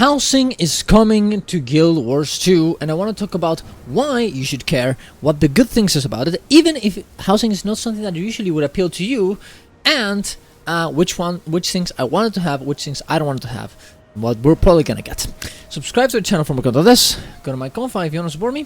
Housing is coming to Guild Wars 2, and I want to talk about why you should care, what the good things is about it, even if housing is not something that usually would appeal to you, and which things I wanted to have, which things I don't want to have, what we're probably gonna get. Subscribe to the channel for more content of this, go to my Ko-Fi if you want to support me,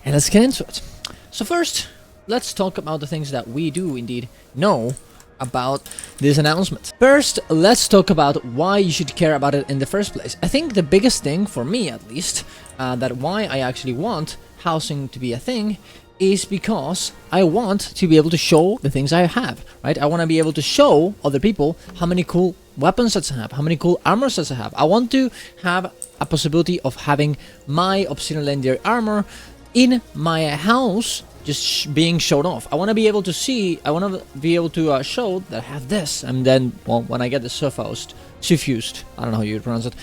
and let's get into it. So first, let's talk about the things that we do indeed know about this announcement. First, let's talk about why you should care about it in the first place. I think the biggest thing, for me at least, that why I actually want housing to be a thing is because I want to be able to show the things I have, right? I want to be able to show other people how many cool weapon sets I have, how many cool armor sets I have. I want to have a possibility of having my Obsidian Legendary armor in my house just being shown off. I want to be able to see, I want to be able to show that I have this, and then, well, when I get the suffused, I don't know how you pronounce it,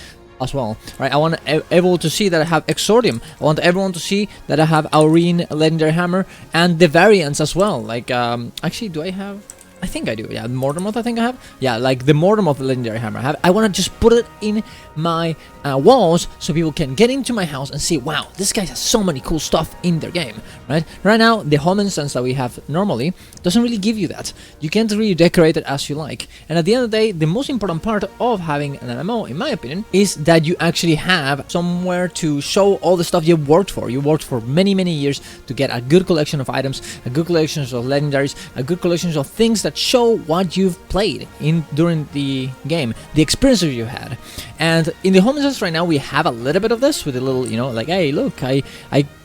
as well, right? I want to able to see that I have Exordium. I want everyone to see that I have Aurene Legendary Hammer, and the variants as well, like, actually, do I have... I think I do, yeah, Mortemoth I think I have. Yeah, like the Mortemoth Legendary Hammer I have. I want to just put it in my walls so people can get into my house and see, wow, this guy has so many cool stuff in their game, right? Right now, the home instance that we have normally doesn't really give you that. You can't really decorate it as you like. And at the end of the day, the most important part of having an MMO, in my opinion, is that you actually have somewhere to show all the stuff you've worked for. You worked for many, many years to get a good collection of items, a good collection of legendaries, a good collection of things that show what you've played in during the game, the experiences you had. And in the home instance right now, we have a little bit of this with a little, you know, like, hey, look, I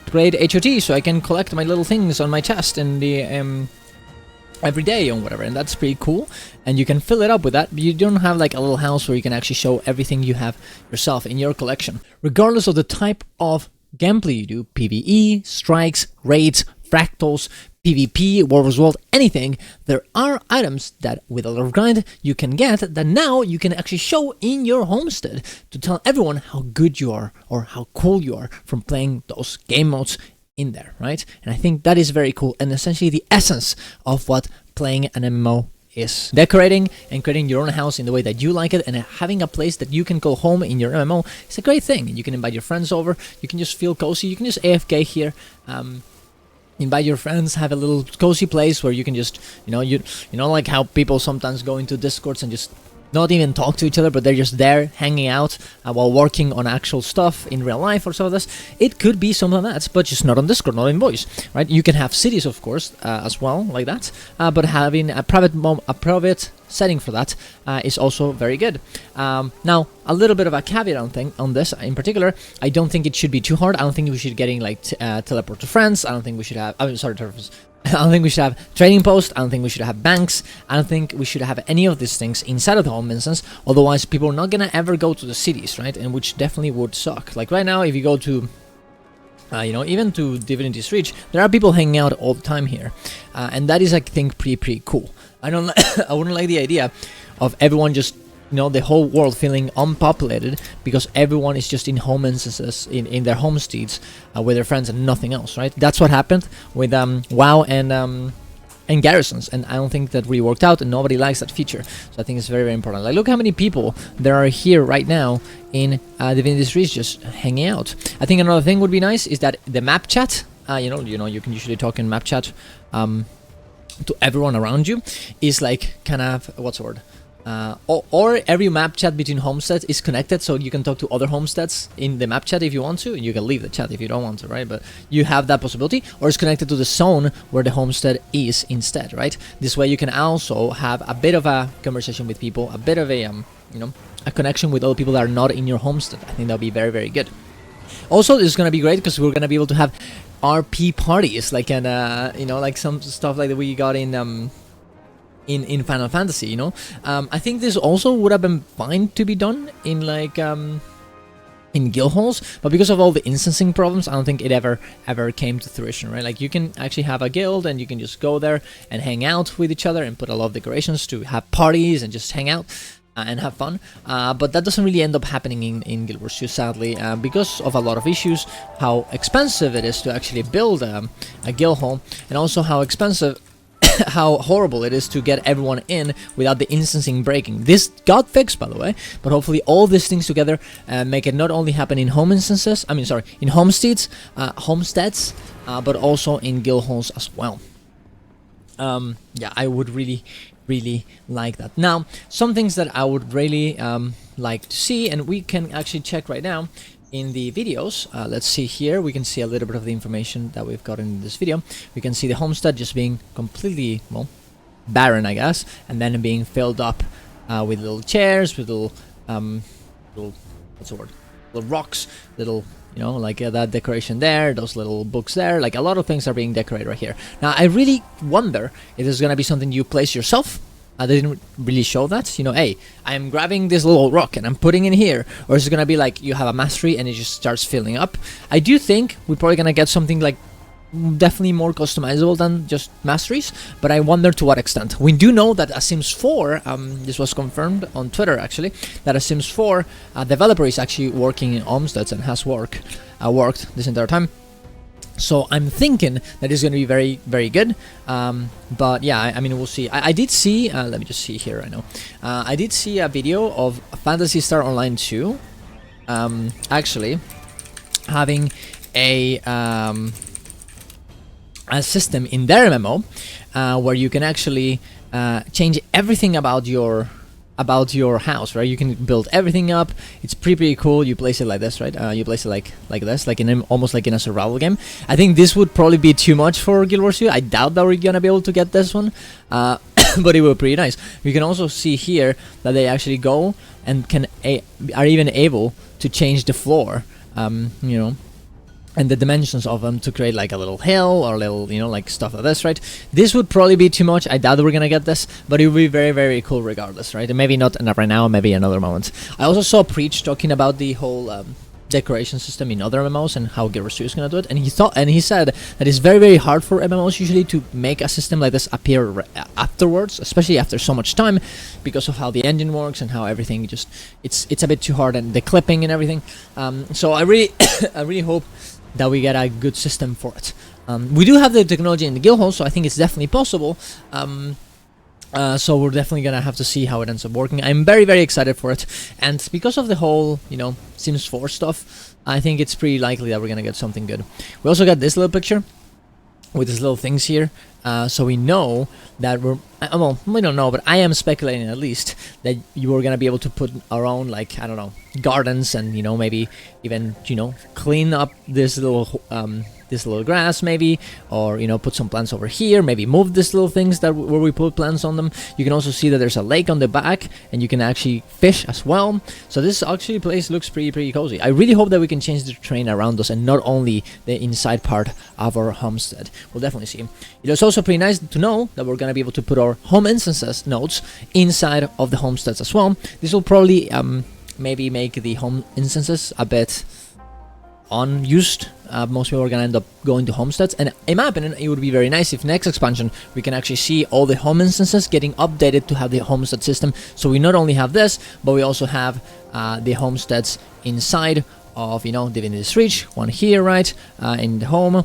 played HOT, so I can collect my little things on my chest in the every day or whatever, and that's pretty cool. And you can fill it up with that, but you don't have like a little house where you can actually show everything you have yourself in your collection, regardless of the type of gameplay you do. PvE, strikes, raids, fractals, PvP, War vs. World, anything. There are items that with a lot of grind you can get that now you can actually show in your homestead to tell everyone how good you are or how cool you are from playing those game modes in there, right? And I think that is very cool and essentially the essence of what playing an MMO is. Decorating and creating your own house in the way that you like it and having a place that you can go home in your MMO is a great thing. You can invite your friends over, you can just feel cozy, you can just AFK here, invite your friends, have a little cozy place where you can just, you know, like how people sometimes go into Discords and just not even talk to each other, but they're just there hanging out while working on actual stuff in real life or some of this. It could be something like that, but just not on Discord, not in voice, right? You can have cities, of course, as well, like that, but having a private setting for that is also very good. Now, a little bit of a caveat on this in particular, I don't think it should be too hard. I don't think we should getting like teleport to friends. I don't think we should have, I don't think we should have trading posts. I don't think we should have banks. I don't think we should have any of these things inside of the home instance. Otherwise, people are not gonna ever go to the cities, right? And which definitely would suck. Like right now, if you go to even to Divinity's Reach, there are people hanging out all the time here, and that is, I think, pretty cool. I wouldn't like the idea of everyone just, the whole world feeling unpopulated because everyone is just in home instances, in their homesteads with their friends and nothing else, right? That's what happened with WoW and garrisons, and I don't think that really worked out, and nobody likes that feature. So I think it's very, very important. Like, look how many people there are here right now in Divinity's Reach just hanging out. I think another thing would be nice is that the map chat, you can usually talk in map chat to everyone around you, is like kind of, what's the word? Or every map chat between homesteads is connected, so you can talk to other homesteads in the map chat if you want to, and you can leave the chat if you don't want to, right? But you have that possibility, or it's connected to the zone where the homestead is instead, right? This way you can also have a bit of a conversation with people, a bit of a, a connection with other people that are not in your homestead. I think that'll be very, very good. Also, this is going to be great because we're going to be able to have RP parties, like like some stuff like that we got in Final Fantasy, I think this also would have been fine to be done in like in guild halls, but because of all the instancing problems, I don't think it ever came to fruition, right? Like, you can actually have a guild and you can just go there and hang out with each other and put a lot of decorations to have parties and just hang out and have fun, but that doesn't really end up happening in Guild Wars 2, sadly, because of a lot of issues, how expensive it is to actually build a guild hall, and also how expensive how horrible it is to get everyone in without the instancing breaking. This got fixed, by the way, but hopefully all these things together make it not only happen in home instances, in homesteads, but also in guild halls as well. Yeah, I would really like that. Now, some things that I would really like to see, and we can actually check right now in the videos. Let's see here. We can see a little bit of the information that we've got in this video. We can see the homestead just being completely, well, barren, I guess, and then being filled up with little chairs, with little what's the word? Little rocks, little, you know, like that decoration there, those little books there, like a lot of things are being decorated right here. Now, I really wonder if this is gonna be something you place yourself. They didn't really show that, you know, hey, I'm grabbing this little rock and I'm putting it here, or is it gonna be like you have a mastery and it just starts filling up? I do think we're probably gonna get something like definitely more customizable than just masteries, but I wonder to what extent. We do know that A Sims 4, this was confirmed on Twitter actually, that A Sims 4 developer is actually working in homesteads and has worked this entire time. So I'm thinking that it's going to be very, very good. But yeah, I mean, we'll see. I did see, let me just see here right now. I did see a video of Phantasy Star Online 2 actually having a system in their MMO where you can actually change everything about your house, right? You can build everything up. It's pretty cool. You place it like this, right? You place it like this, like almost like in a survival game. I think this would probably be too much for Guild Wars 2. I doubt that we're gonna be able to get this one, but it would be pretty nice. You can also see here that they actually go and are even able to change the floor, you know, and the dimensions of them to create like a little hill or a little, you know, like stuff like this, right? This would probably be too much. I doubt that we're gonna get this, but it would be very, very cool regardless, right? And maybe not right now, maybe another moment. I also saw Preach talking about the whole decoration system in other MMOs and how Guild Wars 2 is gonna do it, and he said that it's very, very hard for MMOs usually to make a system like this appear afterwards, especially after so much time, because of how the engine works and how everything just it's a bit too hard, and the clipping and everything. So I really I really hope that we get a good system for it. We do have the technology in the guild hall, so I think it's definitely possible. So we're definitely gonna have to see how it ends up working. I'm very, very excited for it, and because of the whole, you know, Sims 4 stuff, I think it's pretty likely that we're gonna get something good. We also got this little picture with these little things here, so we know that we're well, we don't know, but I am speculating at least that you are gonna be able to put our own, like, I don't know, gardens, and, you know, maybe even, you know, clean up this little grass maybe, or, you know, put some plants over here, maybe move these little things where we put plants on them. You can also see that there's a lake on the back, and you can actually fish as well. So this actually place looks pretty cozy. I really hope that we can change the terrain around us and not only the inside part of our homestead. We'll definitely see. It is also pretty nice to know that we're gonna be able to put our home instances nodes inside of the homesteads as well. This will probably maybe make the home instances a bit unused. Most people are gonna end up going to homesteads, and in my opinion, it would be very nice if next expansion we can actually see all the home instances getting updated to have the homestead system. So we not only have this, but we also have the homesteads inside of, you know, Divinity's Reach. One here, right, in the home.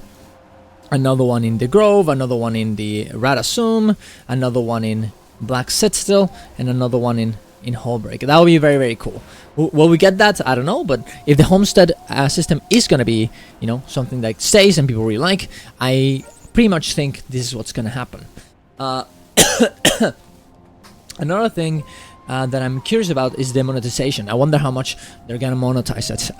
Another one in the Grove, another one in the Radasum, another one in Black Citadel, and another one in Hallbreak. That would be very, very cool. Will we get that? I don't know, but if the homestead system is gonna be, you know, something that stays and people really like, I pretty much think this is what's gonna happen. Another thing that I'm curious about is the monetization. I wonder how much they're gonna monetize it.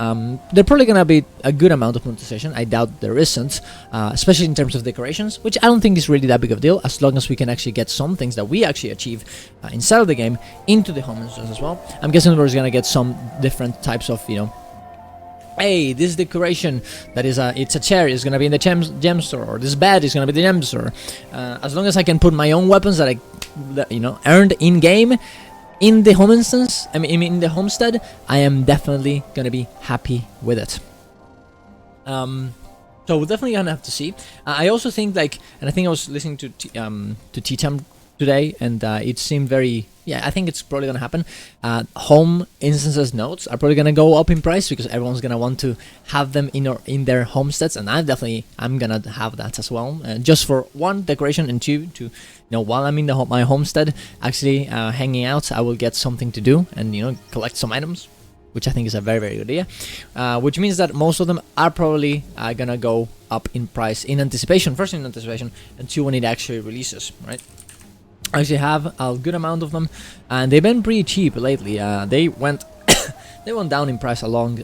They're probably gonna be a good amount of monetization. I doubt there isn't, especially in terms of decorations, which I don't think is really that big of a deal, as long as we can actually get some things that we actually achieve inside of the game into the home instance as well. I'm guessing we're gonna get some different types of, you know, hey, this decoration that is it's a chair is gonna be in the gem store, or this bed is gonna be the gem store. As long as I can put my own weapons that you know, earned in game in the home instance, I mean in the homestead, I am definitely gonna be happy with it. So we're definitely gonna have to see. I also think, like, and I think I was listening to T-Tam today, and it seemed very, yeah, I think it's probably gonna happen. Home instances nodes are probably gonna go up in price because everyone's gonna want to have them in their homesteads, and I'm gonna have that as well, just for one, decoration, and two, to while I'm in my homestead actually hanging out, I will get something to do and collect some items, which I think is a very, very good idea. Which means that most of them are probably gonna go up in price in anticipation. First in anticipation, and two when it actually releases, right? I actually have a good amount of them, and they've been pretty cheap lately. They went they went down in price along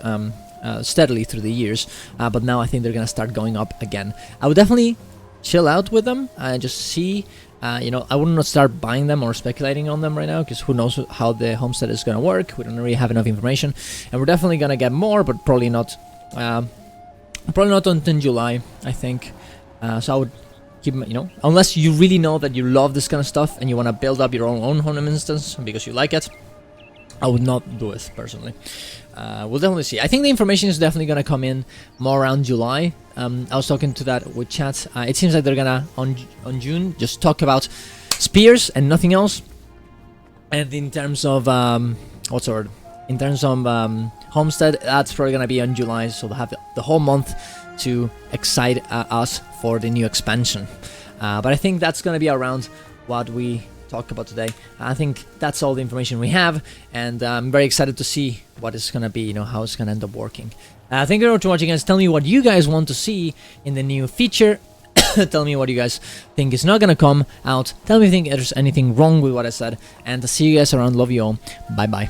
steadily through the years, but now I think they're gonna start going up again. I would definitely chill out with them and just see. I would not start buying them or speculating on them right now, because who knows how the homestead is gonna work. We don't really have enough information, and we're definitely gonna get more, but probably not until July, I think. So I would keep, unless you really know that you love this kind of stuff and you want to build up your own home instance because you like it, I would not do it personally. We'll definitely see. I think the information is definitely gonna come in more around July. I was talking to that with chat. It seems like they're gonna on June just talk about spears and nothing else. And in terms of in terms of homestead, that's probably gonna be on July. So they'll have the whole month to excite us for the new expansion. But I think that's gonna be around what we talked about today. I think that's all the information we have, and I'm very excited to see what it's gonna be, how it's gonna end up working. Thank you very much for watching, guys. Tell me what you guys want to see in the new feature. Tell me what you guys think is not gonna come out. Tell me if you think there's anything wrong with what I said, and to see you guys around. Love you all. Bye bye.